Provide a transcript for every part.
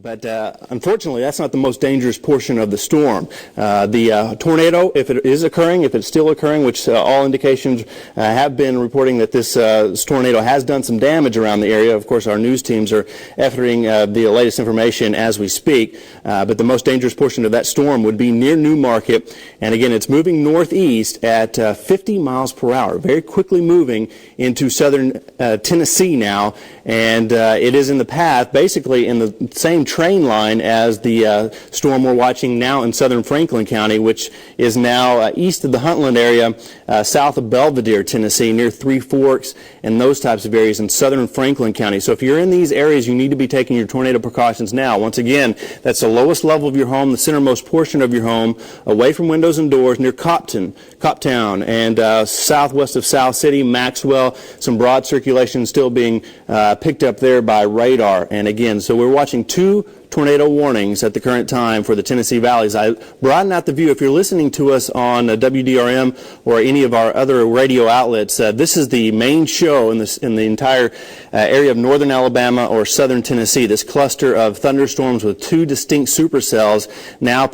But unfortunately, that's not the most dangerous portion of the storm. The tornado, if it is occurring, if it's still occurring, which all indications have been reporting that this tornado has done some damage around the area. Of course, our news teams are efforting the latest information as we speak. But the most dangerous portion of that storm would be near New Market. And again, it's moving northeast at 50 miles per hour, very quickly moving into southern Tennessee now. And it is in the path, basically in the same train line as the storm we're watching now in southern Franklin County, which is now east of the Huntland area, south of Belvedere, Tennessee, near Three Forks and those types of areas in southern Franklin County. So if you're in these areas, you need to be taking your tornado precautions now. Once again, that's the lowest level of your home, the centermost portion of your home, away from windows and doors, near Coptown, and southwest of South City, Maxwell. Some broad circulation still being picked up there by radar. And again, so we're watching two tornado warnings at the current time for the Tennessee valleys. I broaden out the view. If you're listening to us on WDRM or any of our other radio outlets, this is the main show in the entire area of northern Alabama or southern Tennessee. This cluster of thunderstorms with two distinct supercells now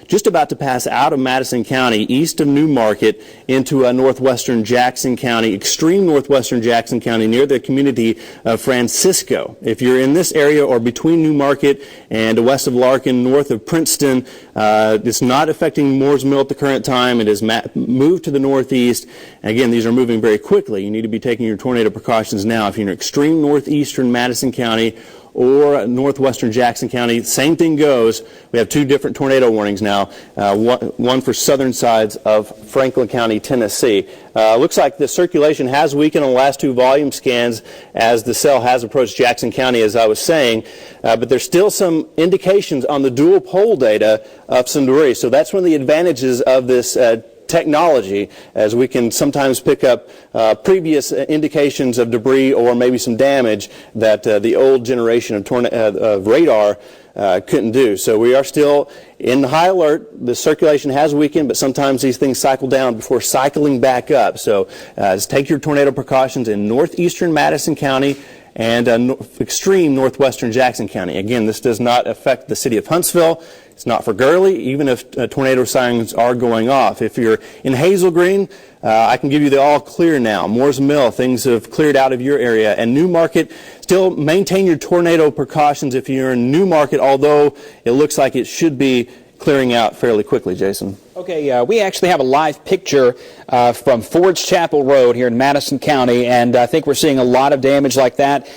just about to pass out of Madison County, east of New Market, into northwestern Jackson County, extreme northwestern Jackson County, near the community of Francisco. If you're in this area or between New Market and west of Larkin, north of Princeton, it's not affecting Moore's Mill at the current time. It has moved to the northeast. Again, these are moving very quickly. You need to be taking your tornado precautions now. If you're in extreme northeastern Madison County or northwestern Jackson County, same thing goes. We have two different tornado warnings now, one for southern sides of Franklin County, Tennessee. Looks like the circulation has weakened on the last two volume scans as the cell has approached Jackson County, as I was saying, but there's still some indications on the dual pole data of some debris. So that's one of the advantages of this technology, as we can sometimes pick up previous indications of debris or maybe some damage that the old generation of radar couldn't do. So we are still in high alert. The circulation has weakened, but sometimes these things cycle down before cycling back up. So take your tornado precautions in northeastern Madison County and extreme northwestern Jackson County. Again, this does not affect the city of Huntsville. It's not for Gurley, even if tornado sirens are going off. If you're in Hazel Green, I can give you the all clear now. Moore's Mill, things have cleared out of your area. And New Market, still maintain your tornado precautions if you're in New Market, although it looks like it should be clearing out fairly quickly, Jason. Okay, we actually have a live picture from Ford's Chapel Road here in Madison County, and I think we're seeing a lot of damage like that.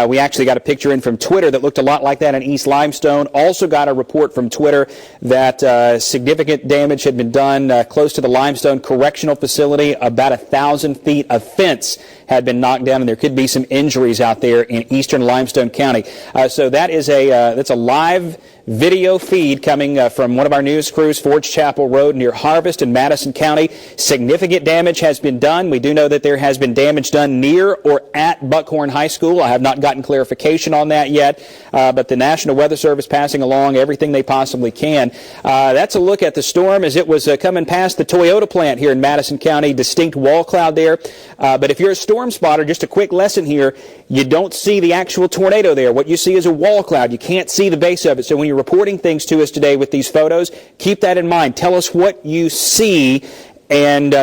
We actually got a picture in from Twitter that looked a lot like that in East Limestone. Also got a report from Twitter that significant damage had been done close to the Limestone Correctional Facility. About 1,000 feet of fence had been knocked down, and there could be some injuries out there in eastern Limestone County. So that is that's a live video feed coming from one of our news crews, Ford's Chapel Road near Harvest in Madison County. Significant damage has been done. We do know that there has been damage done near or at Buckhorn High School. I have not gotten clarification on that yet, but the National Weather Service passing along everything they possibly can. That's a look at the storm as it was coming past the Toyota plant here in Madison County. Distinct wall cloud there. But if you're a storm spotter, just a quick lesson here, you don't see the actual tornado there. What you see is a wall cloud. You can't see the base of it. So when you're reporting things to us today with these photos, keep that in mind. Tell us what you see, and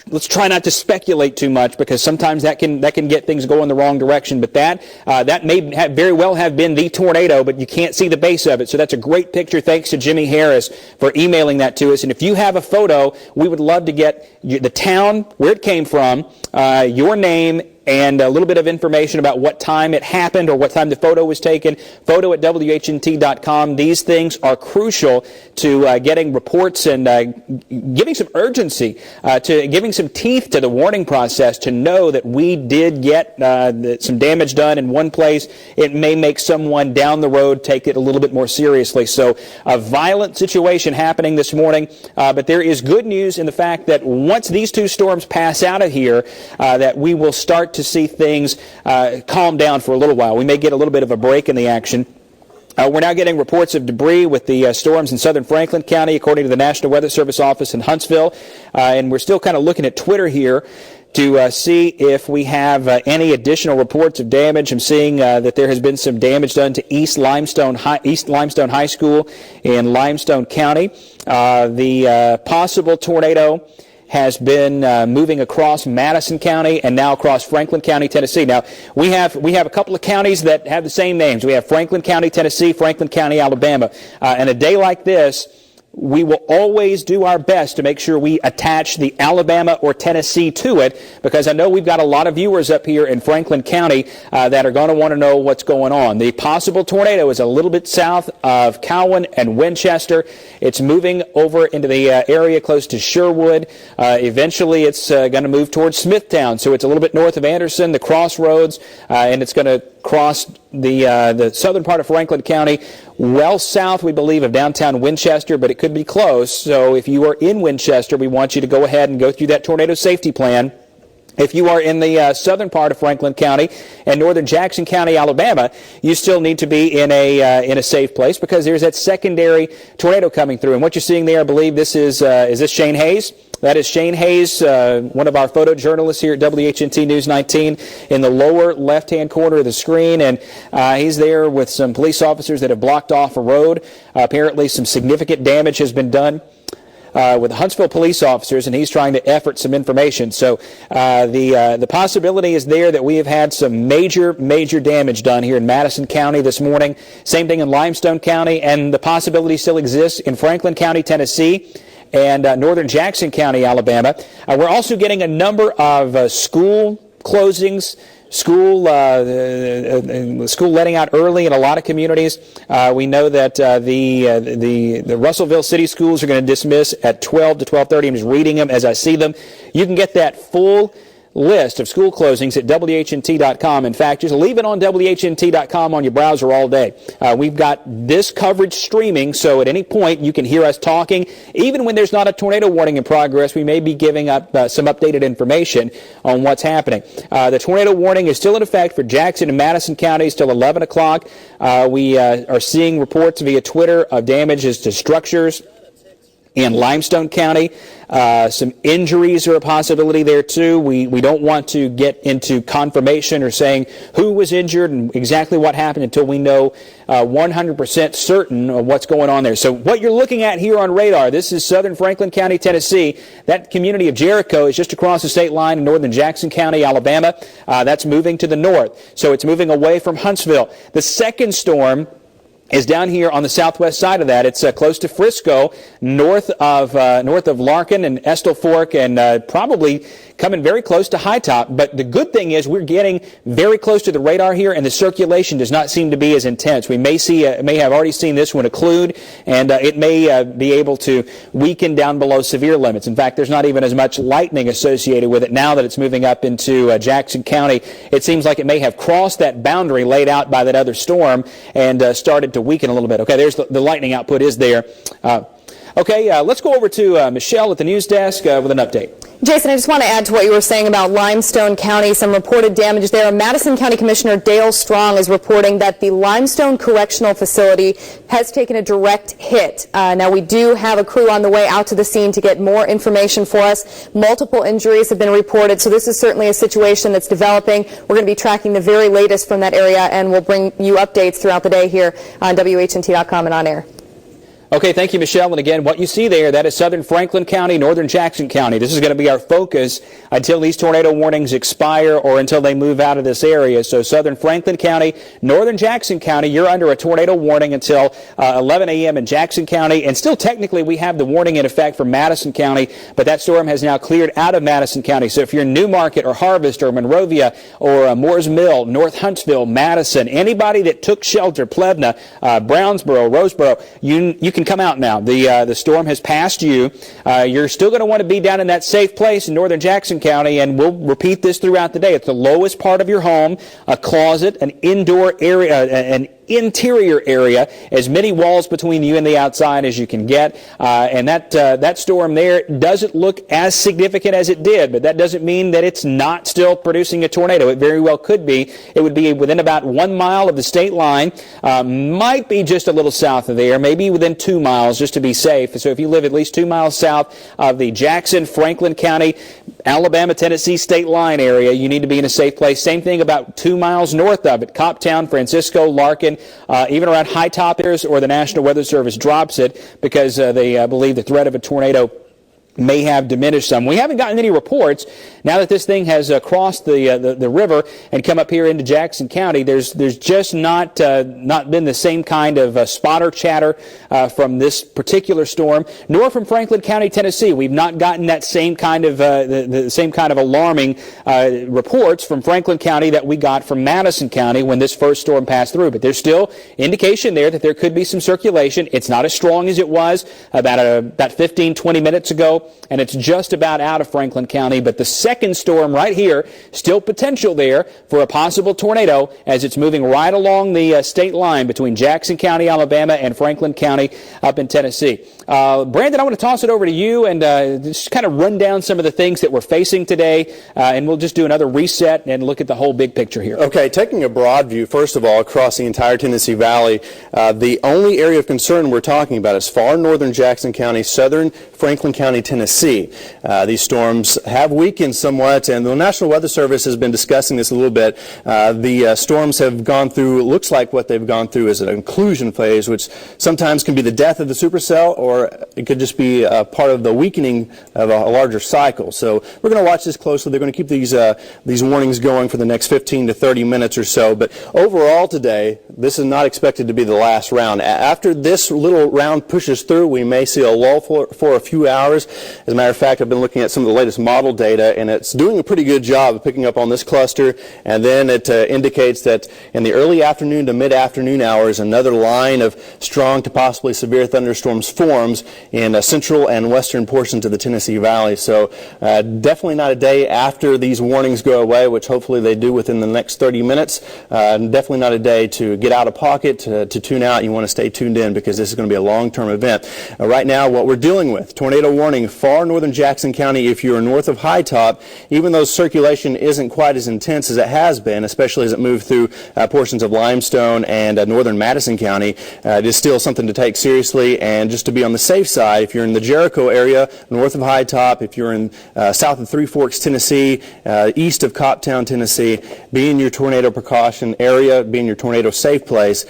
let's try not to speculate too much, because sometimes that can get things going the wrong direction. But that may very well have been the tornado, but you can't see the base of it. So that's a great picture. Thanks to Jimmy Harris for emailing that to us. And if you have a photo, we would love to get the town, where it came from, your name, and a little bit of information about what time it happened or what time the photo was taken. Photo at WHNT.com. These things are crucial to getting reports and giving some urgency, to giving some teeth to the warning process, to know that we did get some damage done in one place. It may make someone down the road take it a little bit more seriously. So a violent situation happening this morning, but there is good news in the fact that once these two storms pass out of here, that we will start to see things calm down for a little while. We may get a little bit of a break in the action. We're now getting reports of debris with the storms in southern Franklin County, according to the National Weather Service office in Huntsville. And we're still kind of looking at Twitter here, to see if we have any additional reports of damage. I'm seeing that there has been some damage done to East Limestone High School in Limestone County. The possible tornado has been moving across Madison County and now across Franklin County, Tennessee. Now, we have a couple of counties that have the same names. We have Franklin County, Tennessee, Franklin County, Alabama. And a day like this, we will always do our best to make sure we attach the Alabama or Tennessee to it, because I know we've got a lot of viewers up here in Franklin County that are going to want to know what's going on. The possible tornado is a little bit south of Cowan and Winchester. It's moving over into the area close to Sherwood. Eventually, it's going to move towards Smithtown, so it's a little bit north of Anderson, the crossroads, and it's going to cross the southern part of Franklin County, well south, we believe, of downtown Winchester, but it could be close. So if you are in Winchester, we want you to go ahead and go through that tornado safety plan. If you are in the southern part of Franklin County and northern Jackson County, Alabama, you still need to be in a safe place, because there's that secondary tornado coming through. And what you're seeing there, I believe this is this Shane Hayes? That is Shane Hayes, one of our photojournalists here at WHNT News 19, in the lower left-hand corner of the screen, and he's there with some police officers that have blocked off a road. Apparently some significant damage has been done with Huntsville police officers, and he's trying to effort some information. So the possibility is there that we have had some major damage done here in Madison County this morning. Same thing in Limestone County, and the possibility still exists in Franklin County, Tennessee, and northern Jackson County, Alabama. We're also getting a number of school closings, school letting out early in a lot of communities. We know that the Russellville City Schools are going to dismiss at 12 to 12:30. I'm just reading them as I see them. You can get that full list of school closings at WHNT.com. In fact, just leave it on WHNT.com on your browser all day. We've got this coverage streaming, so at any point you can hear us talking. Even when there's not a tornado warning in progress, we may be giving up some updated information on what's happening. The tornado warning is still in effect for Jackson and Madison counties till 11 o'clock. We are seeing reports via Twitter of damages to structures in Limestone County. Some injuries are a possibility there too. We don't want to get into confirmation or saying who was injured and exactly what happened until we know 100% certain of what's going on there. So what you're looking at here on radar, this is southern Franklin County, Tennessee. That community of Jericho is just across the state line in northern Jackson County, Alabama. That's moving to the north. So it's moving away from Huntsville. The second storm is down here on the southwest side of that. It's close to Frisco, north of Larkin and Estill Fork, and probably coming very close to High Top. But the good thing is we're getting very close to the radar here, and the circulation does not seem to be as intense. We may have already seen this one occlude, and it may be able to weaken down below severe limits. In fact, there's not even as much lightning associated with it now that it's moving up into Jackson County. It seems like it may have crossed that boundary laid out by that other storm and started to weaken a little bit. Okay, there's the lightning output is there. Let's go over to Michelle at the news desk with an update. Jason, I just want to add to what you were saying about Limestone County, some reported damage there. Madison County Commissioner Dale Strong is reporting that the Limestone Correctional Facility has taken a direct hit. Now, we do have a crew on the way out to the scene to get more information for us. Multiple injuries have been reported, so this is certainly a situation that's developing. We're going to be tracking the very latest from that area, and we'll bring you updates throughout the day here on WHNT.com and on air. Okay, thank you, Michelle. And again, what you see there, that is southern Franklin County, northern Jackson County. This is going to be our focus until these tornado warnings expire or until they move out of this area. So southern Franklin County, northern Jackson County, you're under a tornado warning until 11 a.m. in Jackson County. And still technically we have the warning in effect for Madison County, but that storm has now cleared out of Madison County. So if you're in Newmarket or Harvest or Monrovia or Moores Mill, North Huntsville, Madison, anybody that took shelter, Plevna, Brownsboro, Roseboro, you can come out now. The storm has passed you. You're still going to want to be down in that safe place in northern Jackson County, and we'll repeat this throughout the day. It's the lowest part of your home, a closet, an indoor area, an interior area, as many walls between you and the outside as you can get. And that storm there doesn't look as significant as it did, but that doesn't mean that it's not still producing a tornado. It very well could be. It would be within about 1 mile of the state line, might be just a little south of there, maybe within 2 miles just to be safe. So if you live at least 2 miles south of the Jackson, Franklin County, Alabama-Tennessee state line area, you need to be in a safe place. Same thing about 2 miles north of it. Coptown, Francisco, Larkin, even around high top areas, or the National Weather Service drops it because they believe the threat of a tornado may have diminished some. We haven't gotten any reports now that this thing has crossed the river and come up here into Jackson County. There's just not been the same kind of spotter chatter from this particular storm, nor from Franklin County, Tennessee. We've not gotten that same kind of the same kind of alarming reports from Franklin County that we got from Madison County when this first storm passed through. But there's still indication there that there could be some circulation. It's not as strong as it was about 15, 20 minutes ago, and it's just about out of Franklin County. But the second storm right here, still potential there for a possible tornado as it's moving right along the state line between Jackson County, Alabama, and Franklin County up in Tennessee. Brandon, I want to toss it over to you and just kind of run down some of the things that we're facing today, and we'll just do another reset and look at the whole big picture here. Okay, taking a broad view, first of all, across the entire Tennessee Valley, the only area of concern we're talking about is far northern Jackson County, southern Franklin County, Tennessee. These storms have weakened somewhat, and the National Weather Service has been discussing this a little bit. The storms have gone through, looks like what they've gone through is an inclusion phase, which sometimes can be the death of the supercell, or it could just be part of the weakening of a larger cycle. So we're going to watch this closely. They're going to keep these warnings going for the next 15 to 30 minutes or so. But overall today, this is not expected to be the last round. After this little round pushes through, we may see a lull for a few hours. As a matter of fact, I've been looking at some of the latest model data, and it's doing a pretty good job of picking up on this cluster. And then it indicates that in the early afternoon to mid-afternoon hours, another line of strong to possibly severe thunderstorms forms in central and western portions of the Tennessee Valley. So definitely not a day after these warnings go away, which hopefully they do within the next 30 minutes. Definitely not a day to get out of pocket, to tune out. You want to stay tuned in because this is going to be a long-term event. Right now, what we're dealing with, tornado warning, far northern Jackson County. If you're north of High Top, even though circulation isn't quite as intense as it has been, especially as it moved through portions of Limestone and northern Madison County, it is still something to take seriously. And just to be on the safe side, if you're in the Jericho area, north of High Top, if you're in south of Three Forks, Tennessee, east of Coptown, Tennessee, be in your tornado precaution area, be in your tornado safe place,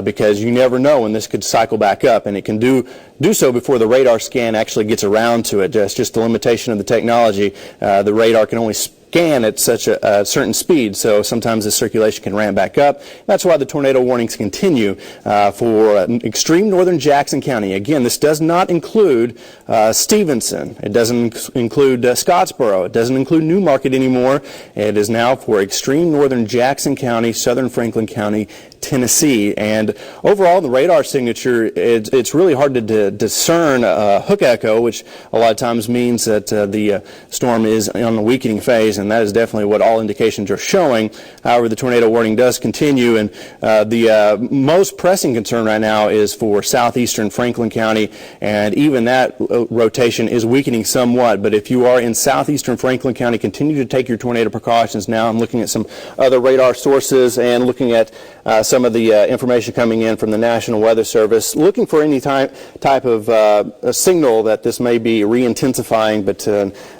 because you never know when this could cycle back up, and it can do so before the radar scan actually gets around to it. It's just the limitation of the technology. The radar can only scan at such a certain speed, so sometimes the circulation can ramp back up. That's why the tornado warnings continue for extreme northern Jackson County. Again, this does not include Stevenson. It doesn't include Scottsboro. It doesn't include Newmarket anymore. It is now for extreme northern Jackson County, southern Franklin County, Tennessee. And overall, the radar signature, it's really hard to discern hook echo, which a lot of times means that the storm is on the weakening phase, and that is definitely what all indications are showing. However, the tornado warning does continue, and the most pressing concern right now is for southeastern Franklin County, and even that rotation is weakening somewhat. But if you are in southeastern Franklin County, continue to take your tornado precautions. Now I'm looking at some other radar sources and looking at some of the information coming in from the National Weather Service, looking for any type of a signal that this may be re-intensifying, but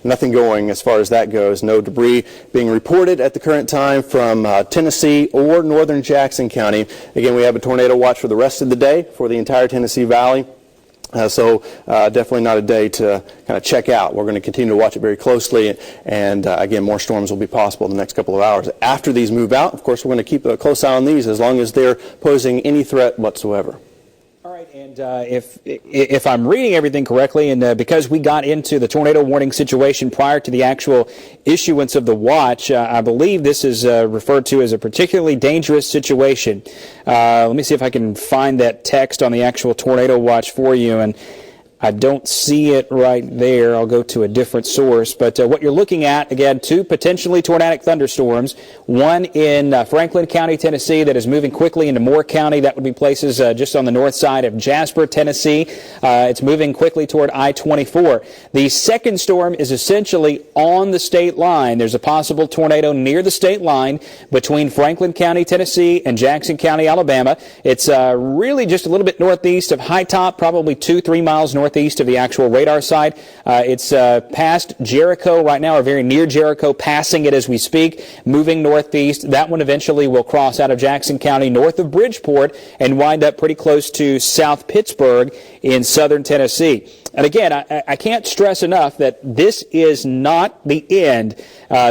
nothing going as far as that goes. No debris being reported at the current time from Tennessee or northern Jackson County. Again, we have a tornado watch for the rest of the day for the entire Tennessee Valley. So definitely not a day to kind of check out. We're going to continue to watch it very closely, and again, more storms will be possible in the next couple of hours. After these move out, of course, we're going to keep a close eye on these as long as they're posing any threat whatsoever. All right, and if I'm reading everything correctly, and because we got into the tornado warning situation prior to the actual issuance of the watch, I believe this is referred to as a particularly dangerous situation. Let me see if I can find that text on the actual tornado watch for you, and I don't see it right there. I'll go to a different source. But what you're looking at, again, two potentially tornadic thunderstorms, one in Franklin County, Tennessee, that is moving quickly into Moore County. That would be places just on the north side of Jasper, Tennessee. It's moving quickly toward I-24. The second storm is essentially on the state line. There's a possible tornado near the state line between Franklin County, Tennessee, and Jackson County, Alabama. It's really just a little bit northeast of High Top, probably 2-3 miles north northeast of the actual radar site. It's past Jericho right now, or very near Jericho, passing it as we speak, moving northeast. That one eventually will cross out of Jackson County north of Bridgeport and wind up pretty close to South Pittsburgh in southern Tennessee. And again, I can't stress enough that this is not the end.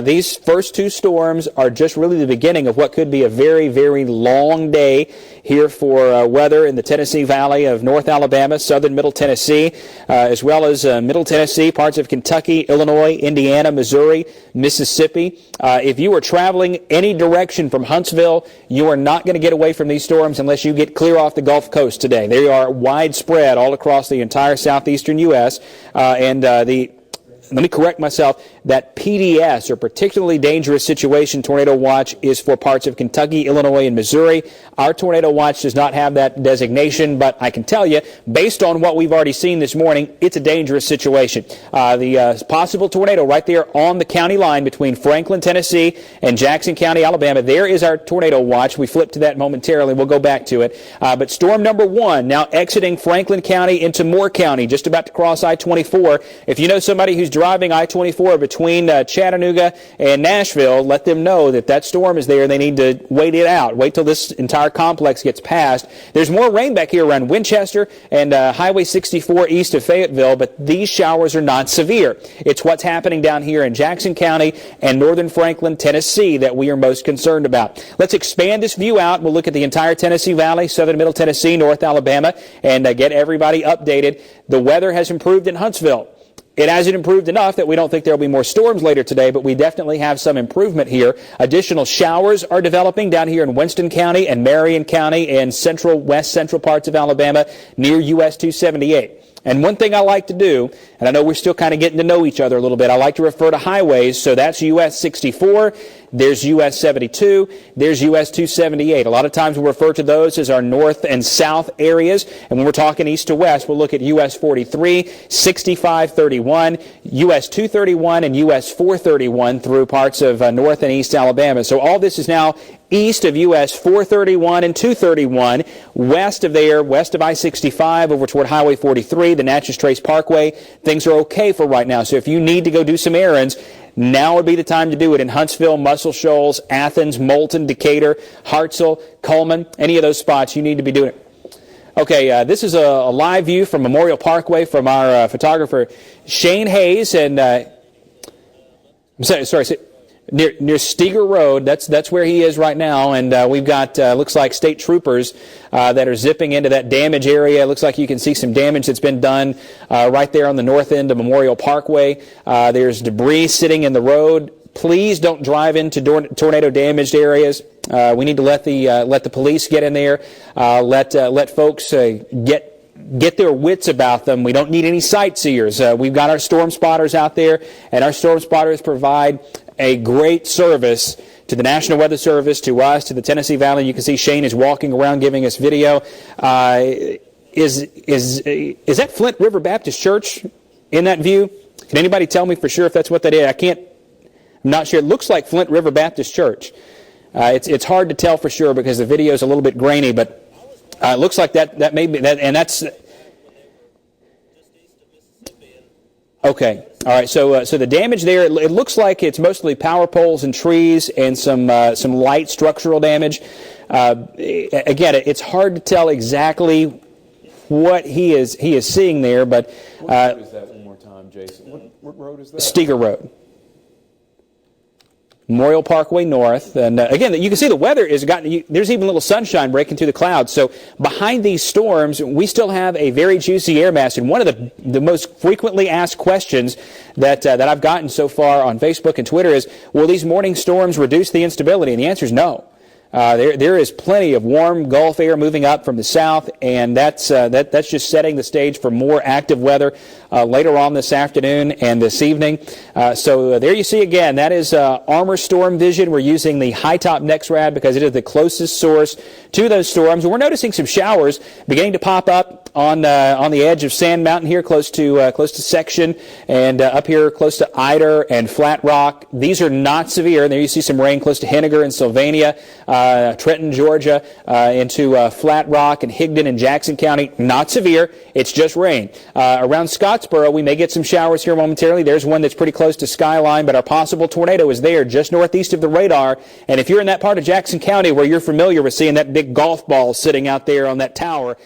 These first two storms are just really the beginning of what could be a very, very long day here for weather in the Tennessee Valley of North Alabama, southern Middle Tennessee, as well as Middle Tennessee, parts of Kentucky, Illinois, Indiana, Missouri, Mississippi. If you are traveling any direction from Huntsville, you are not going to get away from these storms unless you get clear off the Gulf Coast today. They are widespread all across the entire southeastern U.S. Let me correct myself, that PDS, or particularly dangerous situation tornado watch, is for parts of Kentucky, Illinois, and Missouri. Our tornado watch does not have that designation, but I can tell you, based on what we've already seen this morning, it's a dangerous situation. The possible tornado right there on the county line between Franklin, Tennessee, and Jackson County, Alabama, there is our tornado watch. We flip to that momentarily. We'll go back to it. But storm number 1 now exiting Franklin County into Moore County, just about to cross I-24. If you know somebody who's driving I-24 between Chattanooga and Nashville, let them know that that storm is there. They need to wait it out. Wait till this entire complex gets passed. There's more rain back here around Winchester and Highway 64 east of Fayetteville, but these showers are not severe. It's what's happening down here in Jackson County and northern Franklin, Tennessee that we are most concerned about. Let's expand this view out. We'll look at the entire Tennessee Valley, southern Middle Tennessee, North Alabama, and get everybody updated. The weather has improved in Huntsville. It hasn't improved enough that we don't think there will be more storms later today, but we definitely have some improvement here. Additional showers are developing down here in Winston County and Marion County and west central parts of Alabama near US 278. And one thing I like to do, and I know we're still kind of getting to know each other a little bit, I like to refer to highways. So that's US 64, there's US 72, there's US 278. A lot of times we'll refer to those as our north and south areas. And when we're talking east to west, we'll look at US 43, 65, 31, US 231, and US 431 through parts of north and east Alabama. So all this is now east of US 431 and 231, west of there, west of I-65 over toward Highway 43, the Natchez Trace Parkway. Things are okay for right now. So if you need to go do some errands, now would be the time to do it in Huntsville, Muscle Shoals, Athens, Moulton, Decatur, Hartselle, Coleman, any of those spots. You need to be doing it. Okay, this is a live view from Memorial Parkway from our photographer Shane Hayes, and near Steger Road. That's where he is right now, and we've got looks like state troopers that are zipping into that damage area. It looks like you can see some damage that's been done right there on the north end of Memorial Parkway. There's debris sitting in the road. Please don't drive into tornado damaged areas. We need to let the police get in there. Let folks get their wits about them. We don't need any sightseers. We've got our storm spotters out there, and our storm spotters provide a great service to the National Weather Service, to us, to the Tennessee Valley. You can see Shane is walking around giving us video. Is that Flint River Baptist Church in that view? Can anybody tell me for sure if that's what that is? I'm not sure. It looks like Flint River Baptist Church. It's hard to tell for sure because the video is a little bit grainy, but it looks like that may be that, and that's okay. All right, so the damage there, it looks like it's mostly power poles and trees and some light structural damage. Again, it's hard to tell exactly what he is seeing there, but what road is that one more time, Jason? What road is that? Steger Road. Memorial Parkway North, and again, you can see the weather has gotten, there's even a little sunshine breaking through the clouds. So behind these storms, we still have a very juicy air mass. And one of the most frequently asked questions that I've gotten so far on Facebook and Twitter is, will these morning storms reduce the instability? And the answer is no. There is plenty of warm Gulf air moving up from the south, and that's just setting the stage for more active weather later on this afternoon and this evening. So there you see again, that is Armor Storm Vision. We're using the high-top NexRad because it is the closest source to those storms. We're noticing some showers beginning to pop up on the edge of Sand Mountain here, close to Section, and up here close to Eider and Flat Rock. These are not severe. And there you see some rain close to Henniger and Sylvania. Trenton, Georgia, into Flat Rock and Higdon and Jackson County. Not severe. It's just rain. Around Scottsboro, we may get some showers here momentarily. There's one that's pretty close to skyline, but our possible tornado is there just northeast of the radar. And if you're in that part of Jackson County where you're familiar with seeing that big golf ball sitting out there on that tower,